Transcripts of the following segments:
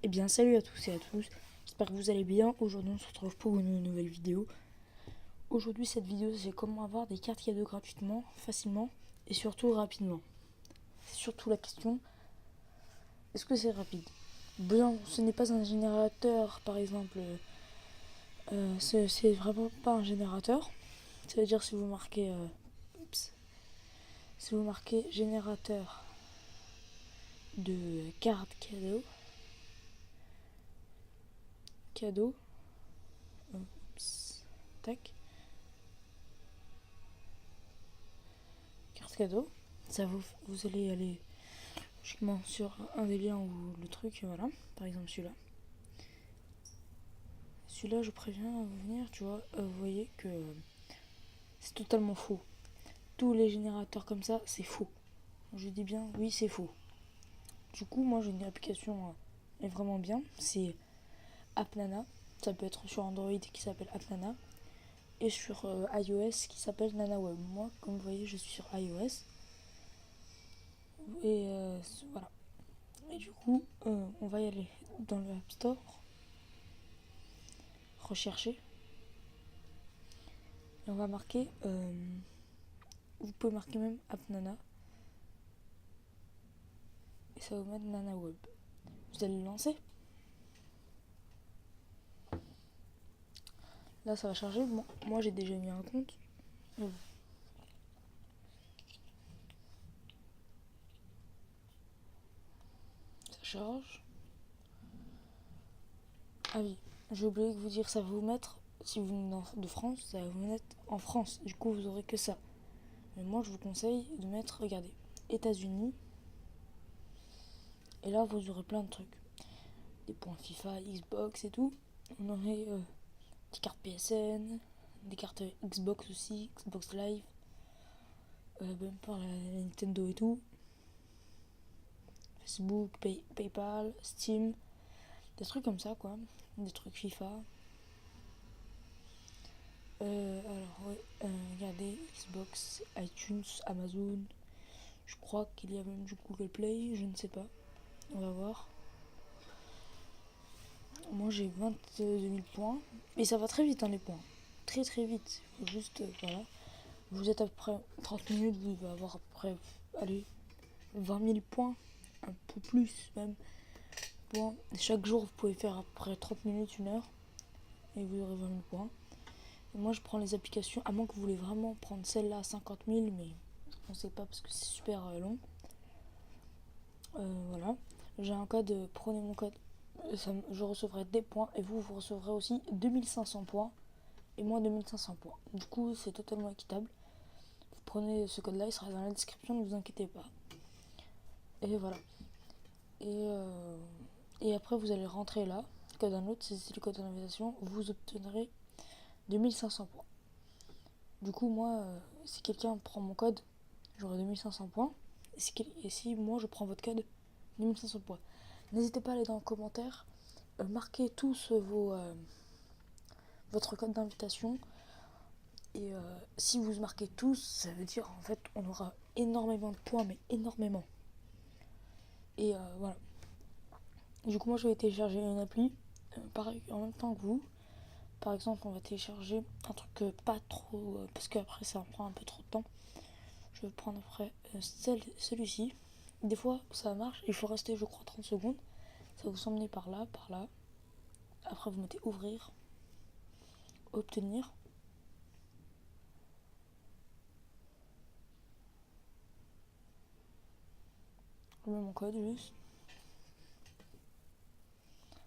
Eh bien salut à tous et à tous, j'espère que vous allez bien. Aujourd'hui on se retrouve pour une nouvelle vidéo. Aujourd'hui cette vidéo c'est comment avoir des cartes cadeaux gratuitement, facilement et surtout rapidement. C'est surtout la question, est-ce que c'est rapide? Bien, ce n'est pas un générateur par exemple, c'est vraiment pas un générateur. Ça veut dire si vous marquez, si vous marquez générateur de cartes cadeau, tac, carte cadeau, ça vous allez aller logiquement sur un des liens ou le truc, voilà, par exemple celui-là. Celui-là, je préviens à vous venir, tu vois, vous voyez que c'est totalement faux. Tous les générateurs comme ça, c'est faux. Je dis bien, oui, c'est faux. Du coup, moi j'ai une application est vraiment bien, c'est AppNana. Ça peut être sur Android qui s'appelle AppNana et sur iOS qui s'appelle NanaWeb. Moi, comme vous voyez, je suis sur iOS et voilà. Et du coup, on va y aller dans le App Store, rechercher, et on va marquer, vous pouvez marquer même AppNana, et ça va vous mettre NanaWeb. Vous allez le lancer. Là, ça va charger. Bon, moi, j'ai déjà mis un compte. Ça charge. Ah oui, j'ai oublié de vous dire, ça va vous mettre, si vous venez de France, ça va vous mettre en France. Du coup, vous aurez que ça. Mais moi, je vous conseille de mettre, regardez, États-Unis. Et là, vous aurez plein de trucs. Des points FIFA, Xbox et tout. On aurait des cartes PSN, des cartes Xbox aussi, Xbox Live, même par la Nintendo et tout. Facebook, PayPal, Steam, des trucs comme ça quoi. Des trucs FIFA. Alors ouais, regardez, Xbox, iTunes, Amazon. Je crois qu'il y a même du Google Play, je ne sais pas. On va voir. Moi j'ai 22 000 points. Et ça va très vite hein, les points. Très très vite. Faut juste, voilà. Vous êtes à peu près 30 minutes, vous allez avoir à peu près, allez, 20 000 points. Un peu plus même. Points. Chaque jour vous pouvez faire à peu près 30 minutes, 1 heure. Et vous aurez 20 000 points. Et moi je prends les applications, à moins que vous voulez vraiment prendre celle-là à 50 000, mais je ne conseille pas parce que c'est super long. Voilà. J'ai un code, prenez mon code. Je recevrai des points et vous recevrez aussi 2500 points et moi 2500 points. Du coup, c'est totalement équitable. Vous prenez ce code-là, il sera dans la description, ne vous inquiétez pas. Et voilà. Et après, vous allez rentrer là. Code download, c'est le code d'invitation. Vous obtiendrez 2500 points. Du coup, moi, si quelqu'un prend mon code, j'aurai 2500 points. Et si moi, je prends votre code, 2500 points. N'hésitez pas à aller dans les commentaires. Marquez tous votre code d'invitation. Et si vous marquez tous, ça veut dire en fait on aura énormément de points, mais énormément. Et voilà. Du coup, moi je vais télécharger une appli, pareil, en même temps que vous. Par exemple, on va télécharger un truc pas trop, parce qu'après ça prend un peu trop de temps. Je vais prendre après celui-ci. Des fois ça marche, il faut rester je crois 30 secondes. Ça vous emmener par là, par là. Après vous mettez ouvrir, obtenir. Je mets mon code juste.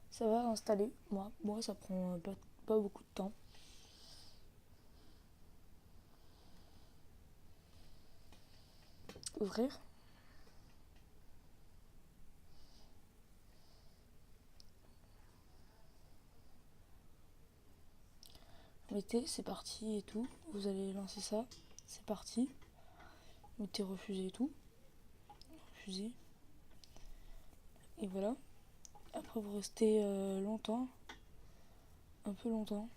Ça va installer. Moi ça prend pas beaucoup de temps. Ouvrir. Mettez c'est parti et tout. Vous allez lancer ça. C'est parti. Mettez refuser et tout. Refuser. Et voilà. Après vous restez longtemps. Un peu longtemps.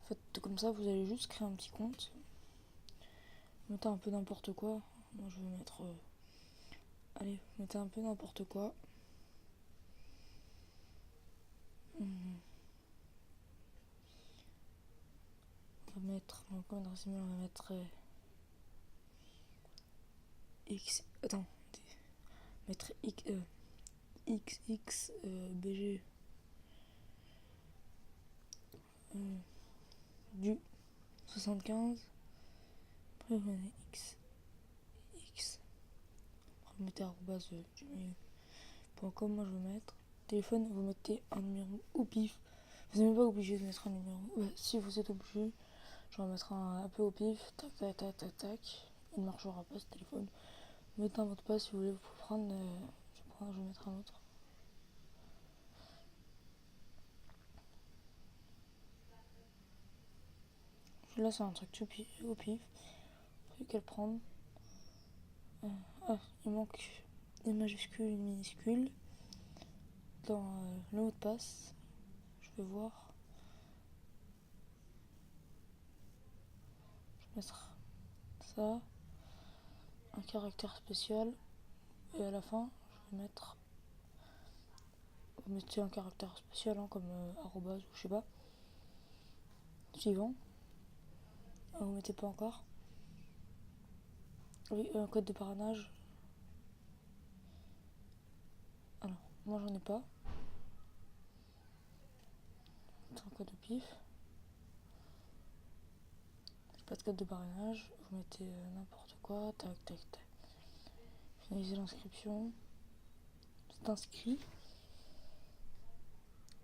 Faites comme ça, vous allez juste créer un petit compte. Mettez un peu n'importe quoi. Moi je vais mettre... allez, mettez un peu n'importe quoi. mettre, comme adresse email, on va mettre X. Attends, mettre XXBG du 75. Après, vous mettez X. Après, vous mettez arrobase gmail.com. Moi, je vais mettre téléphone. Vous mettez un numéro au pif. Vous n'êtes même pas obligé de mettre un numéro. Si vous êtes obligé, je vais en mettre un peu au pif. Tac, tac, tac, tac, tac. Il ne marchera pas ce téléphone. Vous mettez un mot de passe si vous voulez. Vous pouvez prendre. Je vais mettre un autre. Là, c'est un truc au pif. Plus qu'à le prendre. Il manque une majuscule, une minuscule. Dans le mot de passe, je vais voir. Je vais mettre ça. Un caractère spécial. Et à la fin, je vais mettre. Vous mettez un caractère spécial, hein, comme arrobase ou je sais pas. Suivant. Vous mettez pas encore. Oui, un code de parrainage. Alors, moi j'en ai pas. C'est un code de pif. J'ai pas de code de parrainage. Vous mettez n'importe quoi. Tac, tac, tac. Finalisez l'inscription. C'est inscrit.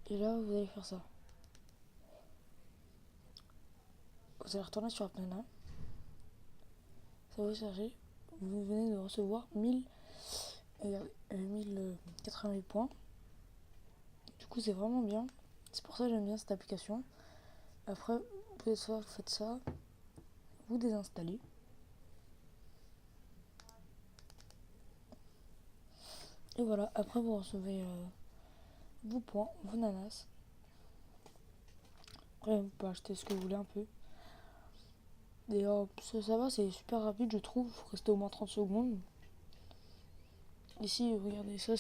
Et là, vous allez faire ça. Vous allez retourner sur Appnana. Ça va vous charger. Vous venez de recevoir 1088 points. Du coup, c'est vraiment bien. C'est pour ça que j'aime bien cette application. Après, vous faites ça. Vous désinstallez. Et voilà. Après, vous recevez vos points, vos nanas. Après, vous pouvez acheter ce que vous voulez un peu. Et ça va, c'est super rapide, je trouve. Il faut rester au moins 30 secondes. Ici, regardez, ça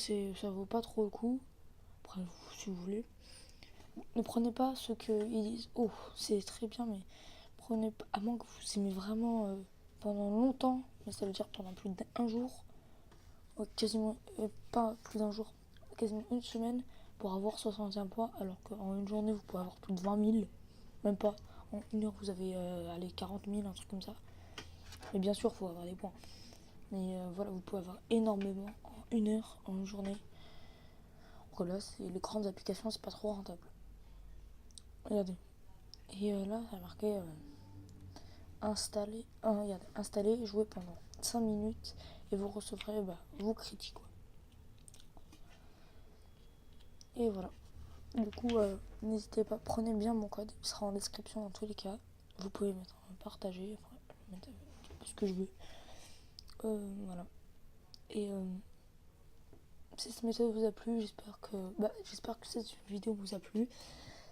vaut pas trop le coup. Après, si vous voulez. Ne prenez pas ce qu'ils disent. Oh, c'est très bien, mais prenez pas. À moins que vous aimez vraiment pendant longtemps. Mais ça veut dire pendant plus d'un jour. Quasiment, pas plus d'un jour. Quasiment une semaine pour avoir 61 points. Alors qu'en une journée, vous pouvez avoir plus de 20 000. Même pas. En une heure, vous avez allez, 40 000, un truc comme ça. Mais bien sûr, il faut avoir des points. Mais voilà, vous pouvez avoir énormément en une heure, en une journée. Donc là, les grandes applications, c'est pas trop rentable. Regardez. Et là, ça a marqué installer. Regardez, installer, jouer pendant 5 minutes et vous recevrez vos critiques. Quoi. Et voilà. Du coup, n'hésitez pas, prenez bien mon code, il sera en description dans tous les cas. Vous pouvez mettre partager, mettre ce que je veux. Voilà. Et si cette méthode vous a plu, j'espère que cette vidéo vous a plu.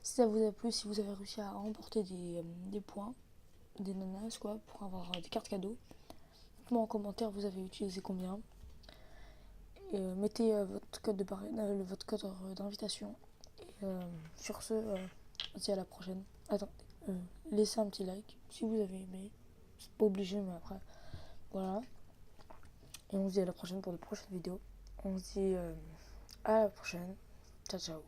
Si ça vous a plu, si vous avez réussi à remporter des points, des nanas quoi, pour avoir des cartes cadeaux, dites-moi en commentaire vous avez utilisé combien. Et mettez votre code d'invitation. Et sur ce, on se dit à la prochaine. Attends, laissez un petit like si vous avez aimé. C'est pas obligé, mais après, voilà. Et on se dit à la prochaine pour de prochaines vidéos. On se dit à la prochaine. Ciao, ciao.